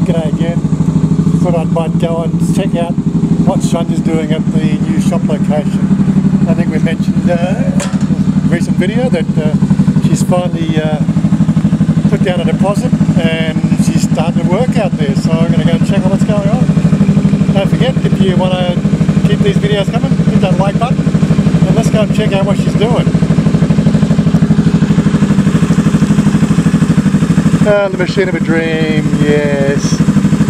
G'day again. Thought I might go and check out what Chanya's doing at the new shop location. I think we mentioned in a recent video that she's finally put down a deposit and she's starting to work out there, so I'm going to go and check out what's going on. Don't forget, if you want to keep these videos coming, hit that like button and let's go and check out what she's doing. The machine of a dream, yes.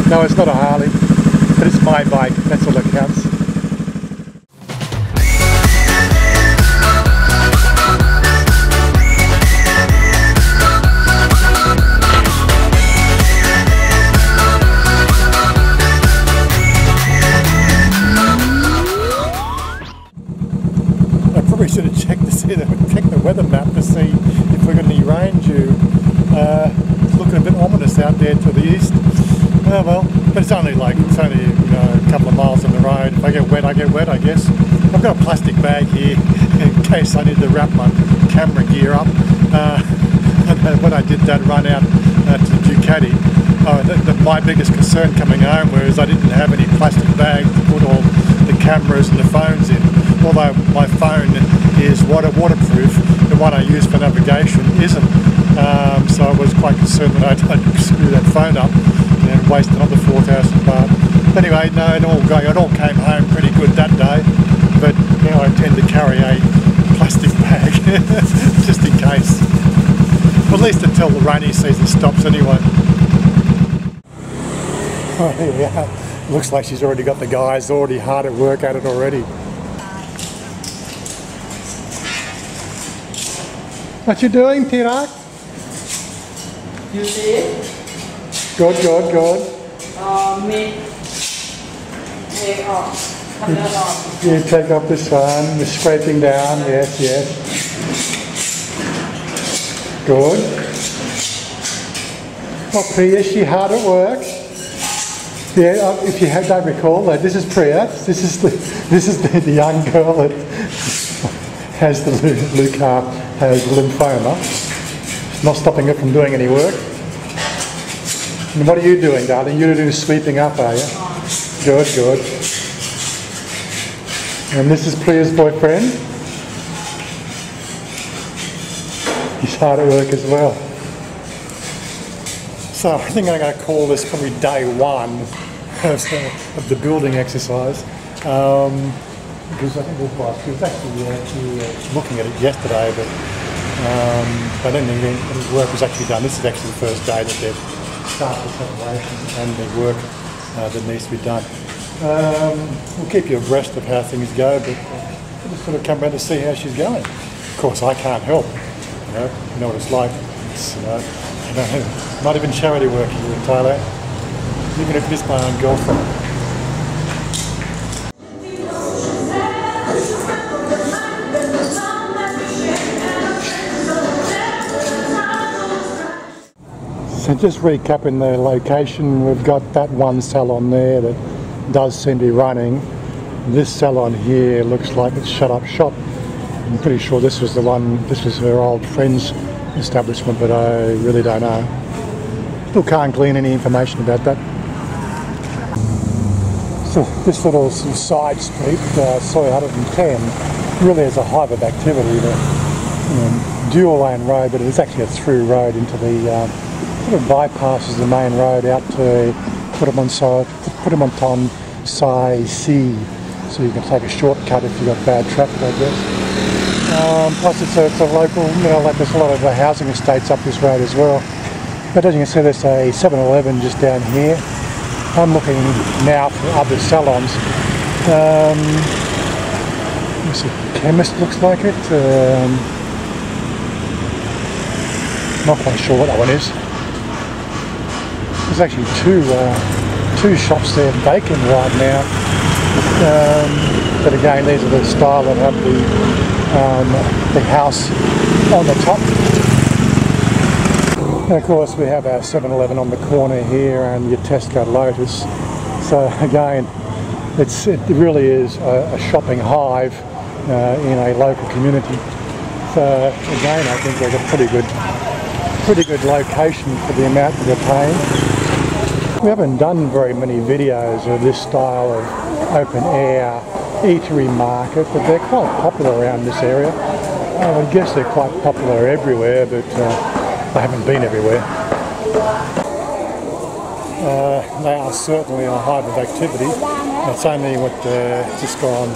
No, it's not a Harley, but it's my bike, that's all that counts. I probably should have checked the weather map to see if we're got any rain due. It's looking a bit ominous out there to the east. Oh well, but it's only a couple of miles on the road. If I get wet, I get wet, I guess. I've got a plastic bag here in case I need to wrap my camera gear up. When I did that run out to Ducati, my biggest concern coming home was I didn't have any plastic bags to put all the cameras and the phones in. Although my phone is waterproof, the one I use for navigation isn't. So I was quite concerned that I'd screw that phone up and waste another 4,000 baht. But anyway, no, it all came home pretty good that day. But now I tend to carry a plastic bag just in case. At least until the rainy season stops anyway. Oh, here we are. Looks like she's already got the guys already hard at work at it already. What you doing, Tirak? You see it? Good. Take off. You take off this one, the scraping down, yes. Good. Well, Priya, is she hard at work? Yeah, if you don't recall, this is Priya. This is the young girl that has the has lymphoma. Not stopping her from doing any work. And what are you doing, darling? You're doing sweeping up, are you? Good. And this is Priya's boyfriend. He's hard at work as well. So I think I'm going to call this probably day one of the building exercise. Because I think she was actually looking at it yesterday, but I don't think any work was actually done. This is actually the first day that they've started the preparation and the work that needs to be done. We'll keep you abreast of how things go, but we'll just sort of come around to see how she's going. Of course, I can't help. You know what it's like. It's not even charity work here in Thailand, even if it is my own girlfriend. So just recapping the location, we've got that one salon there that does seem to be running. This salon here looks like it's shut up shop. I'm pretty sure this was her old friend's establishment, but I really don't know. Still can't glean any information about that. So this little side street, Soy 110, really has a hive of activity. The dual lane road, but it's actually a through road into the sort of bypasses the main road out to Puttamonton Sai C, so you can take a shortcut if you've got bad traffic, I guess. Plus it's a local, there's a lot of housing estates up this road as well. But as you can see, there's a 7-Eleven just down here. I'm looking now for other salons. There's a chemist, looks like it. Not quite sure what that one is. There's actually two shops there vacant right now. But again, these are the style that have the house on the top. And of course we have our 7-Eleven on the corner here and your Tesco Lotus. So again, it really is a shopping hive in a local community. So again, I think we've got pretty good location for the amount that we're paying. We haven't done very many videos of this style of open air eatery market, but they're quite popular around this area. I guess they're quite popular everywhere, but I haven't been everywhere. They are certainly a hive of activity. It's only just gone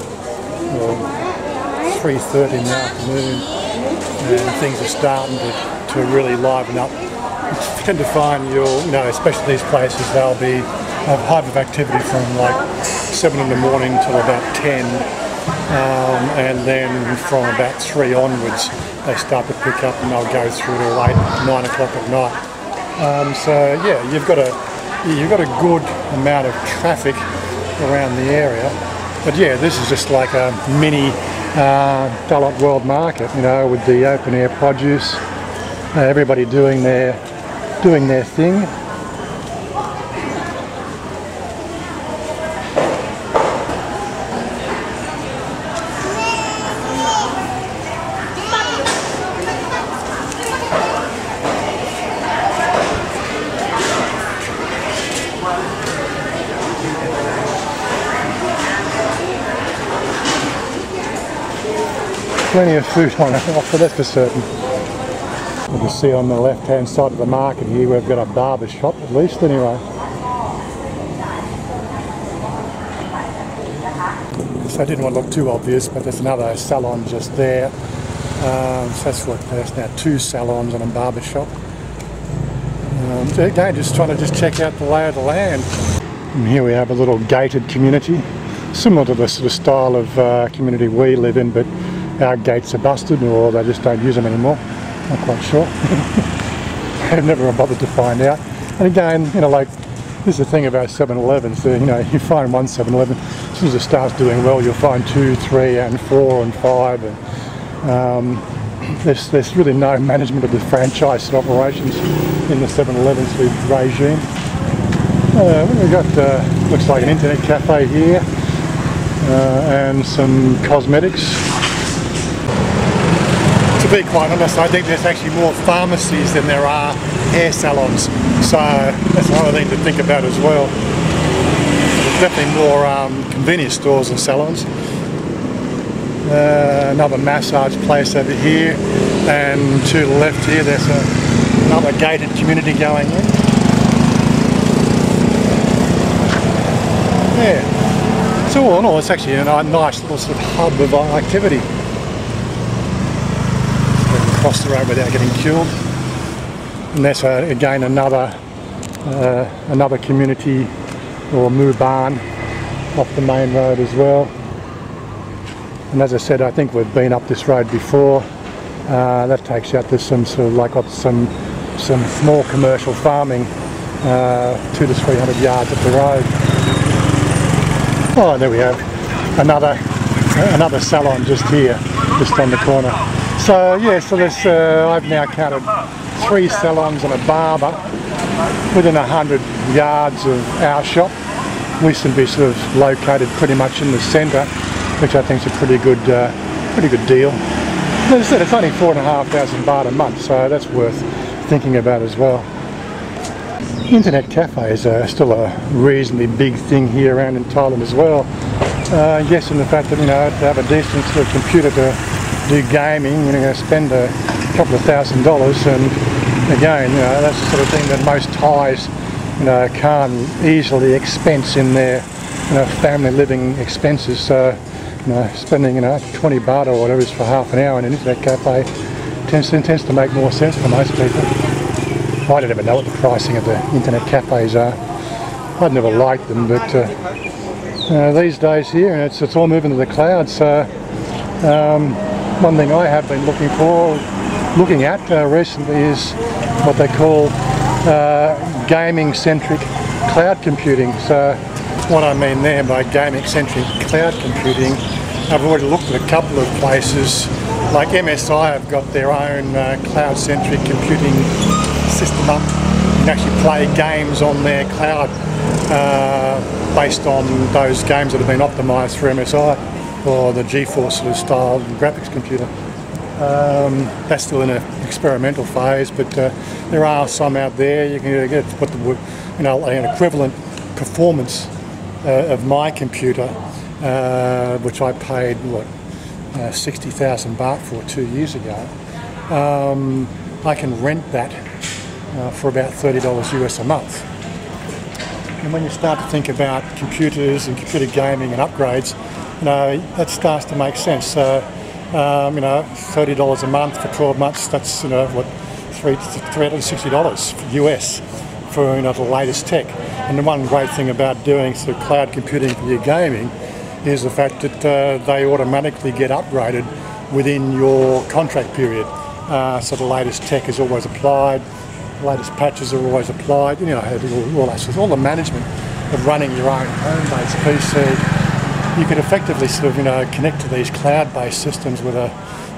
3:30 in the afternoon, and things are starting to really liven up. You tend to find especially these places, they'll be a hive of activity from like 7 in the morning till about 10, and then from about 3 onwards they start to pick up and they'll go through till 8, 9 o'clock at night. So yeah, you've got a good amount of traffic around the area, but yeah, this is just like a mini Dalat World Market, with the open air produce, everybody doing their thing. Plenty of food on offer, that's for certain. You can see on the left hand side of the market here we've got a barber shop, at least anyway. So I didn't want to look too obvious, but there's another salon just there. So that's what there's now 2 salons and a barber shop. So again, just trying to check out the lay of the land. And here we have a little gated community, similar to the sort of style of community we live in, but our gates are busted, or they just don't use them anymore. Not quite sure. I've never bothered to find out. And again, like, this is the thing about 7-Elevens. So, you find one 7-Eleven, as soon as it starts doing well, you'll find 2, 3, and 4, and 5. And there's really no management of the franchise operations in the 7-Eleven regime. We've got looks like an internet cafe here, and some cosmetics. To be quite honest, I think there's actually more pharmacies than there are hair salons, so that's another thing to think about as well. There's definitely more convenience stores and salons. Another massage place over here, and to the left here there's another gated community going in. Yeah, so all in all it's actually a nice little sort of hub of activity. Across the road without getting killed, and that's again another community or muban off the main road as well. And as I said, I think we've been up this road before. That takes you out to some sort of like some small commercial farming, 200 to 300 yards up the road. Oh, there we have another salon just here, just on the corner. So yeah, so there's I've now counted 3 salons and a barber within 100 yards of our shop. We seem to be sort of located pretty much in the centre, which I think is a pretty good deal. As I said, it's only 4,500 baht a month, so that's worth thinking about as well. Internet cafes are still a reasonably big thing here around in Thailand as well. Yes, in the fact that to have a decent sort of computer to do gaming, you're going to spend a couple of $1,000s, and again, that's the sort of thing that most Thais, can't easily expense in their, family living expenses. So, spending 20 baht or whatever it is for half an hour in an internet cafe tends to make more sense for most people. I don't even know what the pricing of the internet cafes are. I'd never liked them, but these days here, it's all moving to the cloud. So. One thing I have been looking at recently is what they call gaming-centric cloud computing. So what I mean there by gaming-centric cloud computing, I've already looked at a couple of places, like MSI have got their own cloud-centric computing system up. You can actually play games on their cloud based on those games that have been optimised for MSI. Or the GeForce style graphics computer. That's still in an experimental phase, but there are some out there. You can get what an equivalent performance of my computer, which I paid 60,000 baht for 2 years ago. I can rent that for about $30 US a month. And when you start to think about computers and computer gaming and upgrades, that starts to make sense. So, $30 a month for 12 months, that's, $360 US for, the latest tech. And the one great thing about doing sort of cloud computing for your gaming is the fact that they automatically get upgraded within your contract period. So the latest tech is always applied, the latest patches are always applied, all that. So all the management of running your own home-based PC, you could effectively sort of, connect to these cloud-based systems with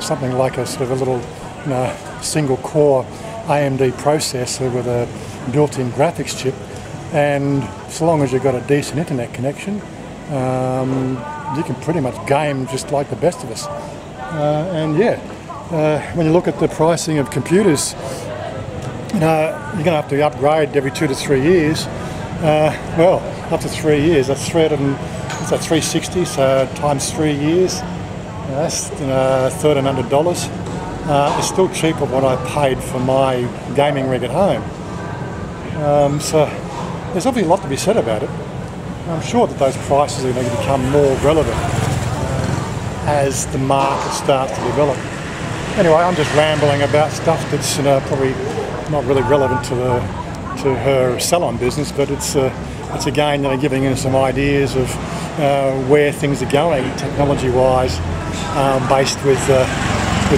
something like a sort of a little, single-core AMD processor with a built-in graphics chip, and so long as you've got a decent internet connection, you can pretty much game just like the best of us. When you look at the pricing of computers, you're going to have to upgrade every 2 to 3 years. Up to 3 years, that's 360, so times 3 years, that's $1,300. It's still cheaper than what I paid for my gaming rig at home. So there's obviously a lot to be said about it. I'm sure that those prices are going to become more relevant as the market starts to develop. Anyway, I'm just rambling about stuff that's probably not really relevant to her salon business, but it's again giving her some ideas of where things are going technology-wise, based with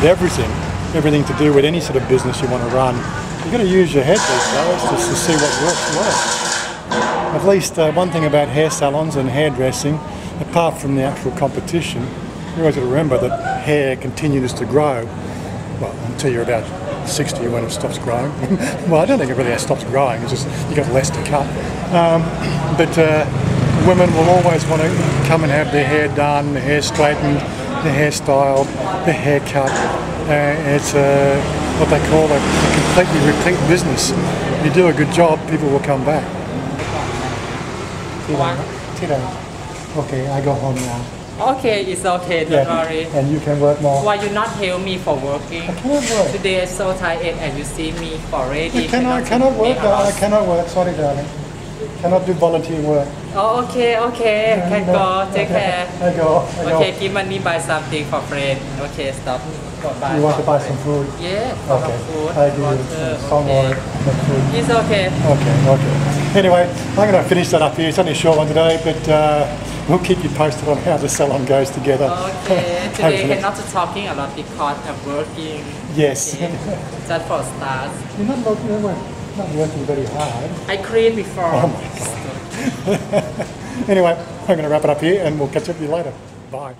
everything to do with any sort of business you want to run. You've got to use your head these days just to see what works well. At least one thing about hair salons and hairdressing, apart from the actual competition, you always got to remember that hair continues to grow. Well, until you're about 60 when it stops growing. Well, I don't think it really stops growing, it's just you've got less to cut. But women will always want to come and have their hair done, their hair straightened, their hair styled, their hair cut. It's what they call a completely repeat business. If you do a good job, people will come back. Okay, I go home now. Okay, it's okay, don't worry. And you can work more. Why you not help me for working? I cannot work. Today is so tired and you see me already. I cannot work, I cannot work, sorry darling. Cannot do volunteer work. Oh, okay. Can go, take care. I go. Okay, give money, buy something for friend. Okay, stop. Bye. You want to buy some food? Yeah, okay. Food. I do. Okay. Food. It's okay. Okay. Anyway, I'm going to finish that up here. It's only a short one today, but we'll keep you posted on how the salon goes together. Okay. Today I'm not talking a lot because I'm working. Yes. Okay. Just for stars. You're not working very hard. I cleaned before. Oh my God. Anyway, I'm going to wrap it up here and we'll catch up with you later. Bye.